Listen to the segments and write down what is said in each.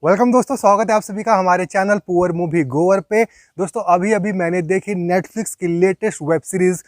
Welcome दोस्तों, स्वागत है आप सभी का हमारे चैनल पुअर मूवी गोवर पे। दोस्तों अभी अभी मैंने देखी नेटफ्लिक्स की latest web series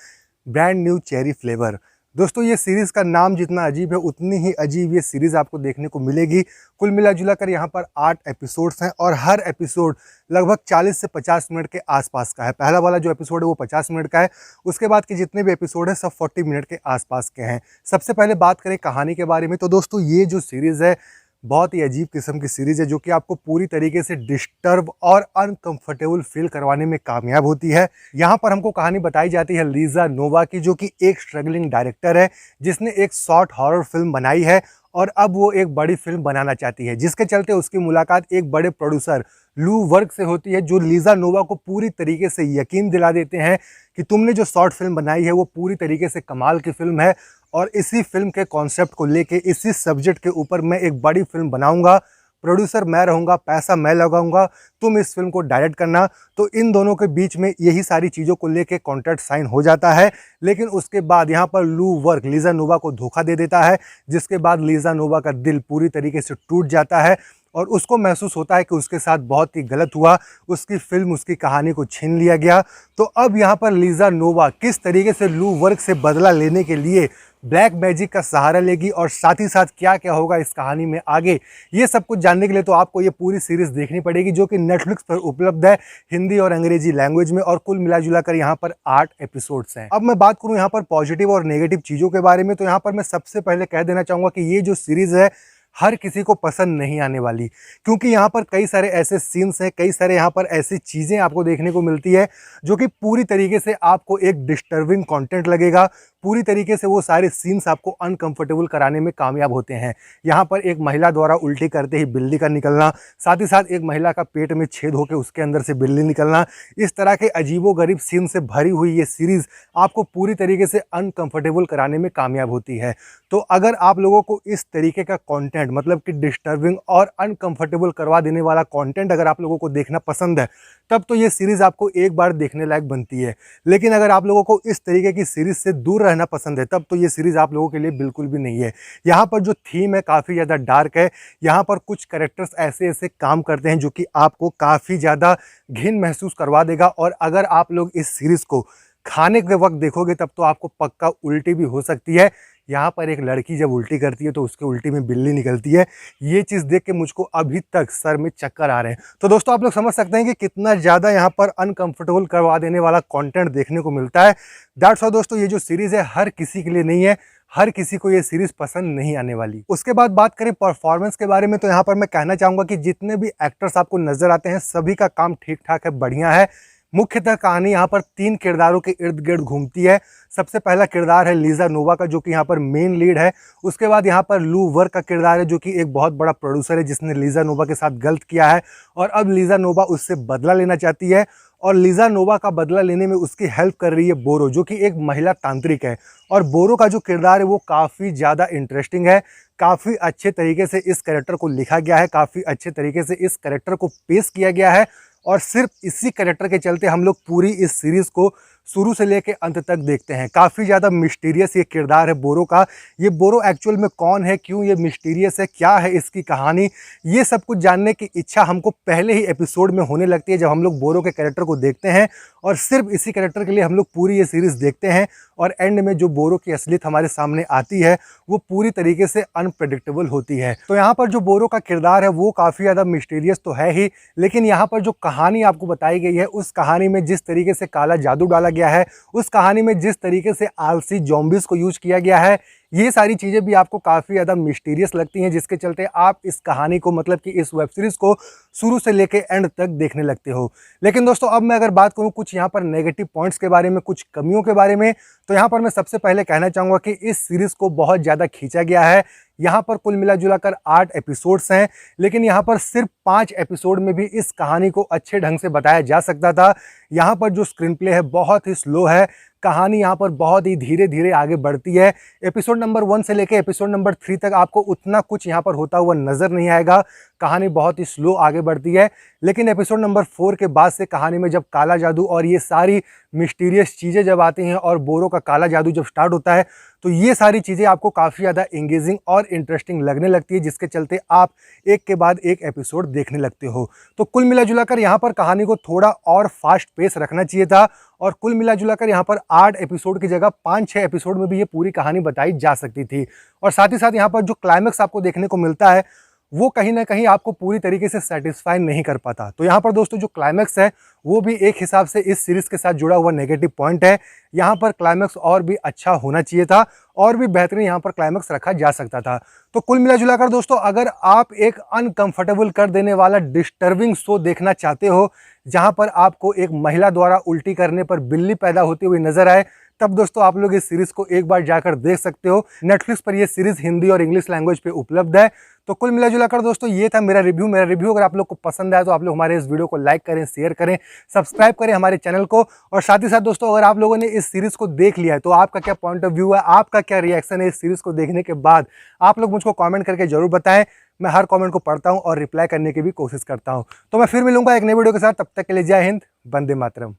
brand new cherry flavour. दोस्तों ये सीरीज़ का नाम जितना अजीब है उतनी ही अजीब ये सीरीज़ आपको देखने को मिलेगी। कुल मिला जुला कर यहाँ पर 8 एपिसोड्स हैं और हर एपिसोड लगभग 40 से 50 मिनट के आसपास का है। पहला वाला जो एपिसोड है वो 50 मिनट का है, उसके बाद के जितने भी एपिसोड है सब 40 मिनट के आसपास के हैं। सबसे पहले बात करें कहानी के बारे में तो दोस्तों ये जो सीरीज़ है बहुत ही अजीब किस्म की सीरीज़ है जो कि आपको पूरी तरीके से डिस्टर्ब और अनकंफर्टेबल फील करवाने में कामयाब होती है। यहाँ पर हमको कहानी बताई जाती है लीजा नोवा की, जो कि एक स्ट्रगलिंग डायरेक्टर है जिसने एक शॉर्ट हॉरर फिल्म बनाई है और अब वो एक बड़ी फिल्म बनाना चाहती है, जिसके चलते उसकी मुलाकात एक बड़े प्रोड्यूसर लू वर्क से होती है, जो लीजा नोवा को पूरी तरीके से यकीन दिला देते हैं कि तुमने जो शॉर्ट फिल्म बनाई है वो पूरी तरीके से कमाल की फिल्म है और इसी फिल्म के कॉन्सेप्ट को लेके इसी सब्जेक्ट के ऊपर मैं एक बड़ी फिल्म बनाऊंगा। प्रोड्यूसर मैं रहूंगा, पैसा मैं लगाऊंगा, तुम इस फिल्म को डायरेक्ट करना। तो इन दोनों के बीच में यही सारी चीज़ों को लेके कॉन्ट्रैक्ट साइन हो जाता है। लेकिन उसके बाद यहाँ पर लू वर्क लीजा नोवा को धोखा दे देता है, जिसके बाद लीजा नोवा का दिल पूरी तरीके से टूट जाता है और उसको महसूस होता है कि उसके साथ बहुत ही गलत हुआ, उसकी फिल्म, उसकी कहानी को छीन लिया गया। तो अब यहाँ पर लीजा नोवा किस तरीके से लू वर्क से बदला लेने के लिए ब्लैक मैजिक का सहारा लेगी और साथ ही साथ क्या क्या होगा इस कहानी में आगे, ये सब कुछ जानने के लिए तो आपको ये पूरी सीरीज़ देखनी पड़ेगी, जो कि नेटफ्लिक्स पर उपलब्ध है हिंदी और अंग्रेजी लैंग्वेज में और कुल मिला जुला कर यहाँ पर 8 एपिसोड्स हैं। अब मैं बात करूँ यहाँ पर पॉजिटिव और नेगेटिव चीज़ों के बारे में, तो यहाँ पर मैं सबसे पहले कह देना चाहूँगा कि ये जो सीरीज़ है हर किसी को पसंद नहीं आने वाली, क्योंकि यहाँ पर कई सारे ऐसे सीन्स हैं, कई सारे यहाँ पर ऐसी चीज़ें आपको देखने को मिलती है जो कि पूरी तरीके से आपको एक डिस्टर्बिंग कंटेंट लगेगा। पूरी तरीके से वो सारे सीन्स आपको अनकंफर्टेबल कराने में कामयाब होते हैं। यहाँ पर एक महिला द्वारा उल्टी करते ही बिल्ली का निकलना, साथ ही साथ एक महिला का पेट में छेद होकर उसके अंदर से बिल्ली निकलना, इस तरह के अजीबोगरीब सीन से भरी हुई ये सीरीज़ आपको पूरी तरीके से अनकंफर्टेबल कराने में कामयाब होती है। तो अगर आप लोगों को इस तरीके का कंटेंट, मतलब कि डिस्टर्बिंग और अनकंफर्टेबल करवा देने वाला कंटेंट अगर आप लोगों को देखना पसंद है, तब तो ये सीरीज़ आपको एक बार देखने लायक बनती है। लेकिन अगर आप लोगों को इस तरीके की सीरीज़ से दूर रहना पसंद है, तब तो ये सीरीज़ आप लोगों के लिए बिल्कुल भी नहीं है। यहाँ पर जो थीम है काफ़ी ज़्यादा डार्क है। यहाँ पर कुछ कैरेक्टर्स ऐसे ऐसे काम करते हैं जो कि आपको काफ़ी ज़्यादा घिन महसूस करवा देगा और अगर आप लोग इस सीरीज़ को खाने के वक्त देखोगे तब तो आपको पक्का उल्टी भी हो सकती है। यहाँ पर एक लड़की जब उल्टी करती है तो उसके उल्टी में बिल्ली निकलती है। ये चीज़ देख के मुझको अभी तक सर में चक्कर आ रहे हैं। तो दोस्तों आप लोग समझ सकते हैं कि कितना ज़्यादा यहाँ पर अनकंफर्टेबल करवा देने वाला कंटेंट देखने को मिलता है। दैट्स व्हाई दोस्तों ये जो सीरीज़ है हर किसी के लिए नहीं है, हर किसी को ये सीरीज़ पसंद नहीं आने वाली। उसके बाद बात करें परफॉर्मेंस के बारे में, तो यहाँ पर मैं कहना चाहूँगा कि जितने भी एक्टर्स आपको नज़र आते हैं सभी का काम ठीक ठाक है, बढ़िया है। मुख्यतः कहानी यहाँ पर 3 किरदारों के इर्द गिर्द घूमती है। सबसे पहला किरदार है लीजा नोवा का, जो कि यहाँ पर मेन लीड है। उसके बाद यहाँ पर लू वर्क का किरदार है, जो कि एक बहुत बड़ा प्रोड्यूसर है जिसने लीजा नोवा के साथ गलत किया है और अब लीजा नोवा उससे बदला लेना चाहती है और लीजा नोवा का बदला लेने में उसकी हेल्प कर रही है बोरो, जो कि एक महिला तांत्रिक है। और बोरो का जो किरदार है वो काफ़ी ज़्यादा इंटरेस्टिंग है, काफ़ी अच्छे तरीके से इस कैरेक्टर को लिखा गया है, काफ़ी अच्छे तरीके से इस कैरेक्टर को पेश किया गया है और सिर्फ इसी कैरेक्टर के चलते हम लोग पूरी इस सीरीज़ को शुरू से लेके अंत तक देखते हैं। काफ़ी ज़्यादा मिस्टीरियस ये किरदार है बोरो का। ये बोरो एक्चुअल में कौन है, क्यों ये मिस्टीरियस है, क्या है इसकी कहानी, ये सब कुछ जानने की इच्छा हमको पहले ही एपिसोड में होने लगती है जब हम लोग बोरो के कैरेक्टर को देखते हैं और सिर्फ इसी कैरेक्टर के लिए हम लोग पूरी ये सीरीज़ देखते हैं और एंड में जो बोरो की असलियत हमारे सामने आती है वो पूरी तरीके से अनप्रेडिक्टेबल होती है। तो यहाँ पर जो बोरो का किरदार है वो काफ़ी ज़्यादा मिस्टीरियस तो है ही, लेकिन यहाँ पर जो कहानी आपको बताई गई है उस कहानी में जिस तरीके से काला जादू डाला गया है, उस कहानी में जिस तरीके से आलसी ज़ॉम्बीज़ को यूज किया गया है, ये सारी चीज़ें भी आपको काफ़ी ज़्यादा मिस्टीरियस लगती हैं, जिसके चलते आप इस कहानी को, मतलब कि इस वेब सीरीज़ को शुरू से लेके एंड तक देखने लगते हो। लेकिन दोस्तों अब मैं अगर बात करूँ कुछ यहाँ पर नेगेटिव पॉइंट्स के बारे में, कुछ कमियों के बारे में, तो यहाँ पर मैं सबसे पहले कहना चाहूँगा कि इस सीरीज़ को बहुत ज़्यादा खींचा गया है। यहाँ पर कुल मिला जुला कर 8 एपिसोड्स हैं, लेकिन यहाँ पर सिर्फ 5 एपिसोड में भी इस कहानी को अच्छे ढंग से बताया जा सकता था। यहाँ पर जो स्क्रीन प्ले है बहुत ही स्लो है, कहानी यहाँ पर बहुत ही धीरे धीरे आगे बढ़ती है। एपिसोड नंबर 1 से लेकर एपिसोड नंबर 3 तक आपको उतना कुछ यहाँ पर होता हुआ नजर नहीं आएगा। कहानी बहुत ही स्लो आगे बढ़ती है, लेकिन एपिसोड नंबर 4 के बाद से कहानी में जब काला जादू और ये सारी मिस्टीरियस चीज़ें जब आती हैं और बोरो का काला जादू जब स्टार्ट होता है, तो ये सारी चीज़ें आपको काफ़ी ज़्यादा एंगेजिंग और इंटरेस्टिंग लगने लगती है, जिसके चलते आप एक के बाद एक एपिसोड देखने लगते हो। तो कुल मिला जुलाकर यहाँ पर कहानी को थोड़ा और फास्ट पेस रखना चाहिए था, और कुल मिला जुलाकर यहाँ पर 8 एपिसोड की जगह 5-6 एपिसोड में भी ये पूरी कहानी बताई जा सकती थी। और साथ ही साथ यहाँ पर जो क्लाइमैक्स आपको देखने को मिलता है वो कहीं ना कहीं आपको पूरी तरीके से सेटिस्फाई नहीं कर पाता। तो यहाँ पर दोस्तों जो क्लाइमैक्स है वो भी एक हिसाब से इस सीरीज के साथ जुड़ा हुआ नेगेटिव पॉइंट है। यहाँ पर क्लाइमैक्स और भी अच्छा होना चाहिए था, और भी बेहतरीन यहाँ पर क्लाइमैक्स रखा जा सकता था। तो कुल मिला जुलाकर दोस्तों, अगर आप एक अनकंफर्टेबल कर देने वाला डिस्टर्बिंग शो देखना चाहते हो, जहाँ पर आपको एक महिला द्वारा उल्टी करने पर बिल्ली पैदा होती हुई नजर आए, तब दोस्तों आप लोग इस सीरीज को एक बार जाकर देख सकते हो। नेटफ्लिक्स पर यह सीरीज हिंदी और इंग्लिश लैंग्वेज पे उपलब्ध है। तो कुल मिला जुलाकर दोस्तों ये था मेरा रिव्यू। अगर आप लोग को पसंद आया तो आप लोग हमारे इस वीडियो को लाइक करें, शेयर करें, सब्सक्राइब करें हमारे चैनल को। और साथ ही साथ दोस्तों, अगर आप लोगों ने इस सीरीज को देख लिया है तो आपका क्या पॉइंट ऑफ व्यू है, आपका क्या रिएक्शन है इस सीरीज को देखने के बाद, आप लोग मुझको कमेंट करके जरूर बताएं। मैं हर कमेंट को पढ़ता हूं और रिप्लाई करने की भी कोशिश करता हूं। तो मैं फिर मिलूंगा एक नई वीडियो के साथ, तब तक के लिए जय हिंद, वंदे मातरम।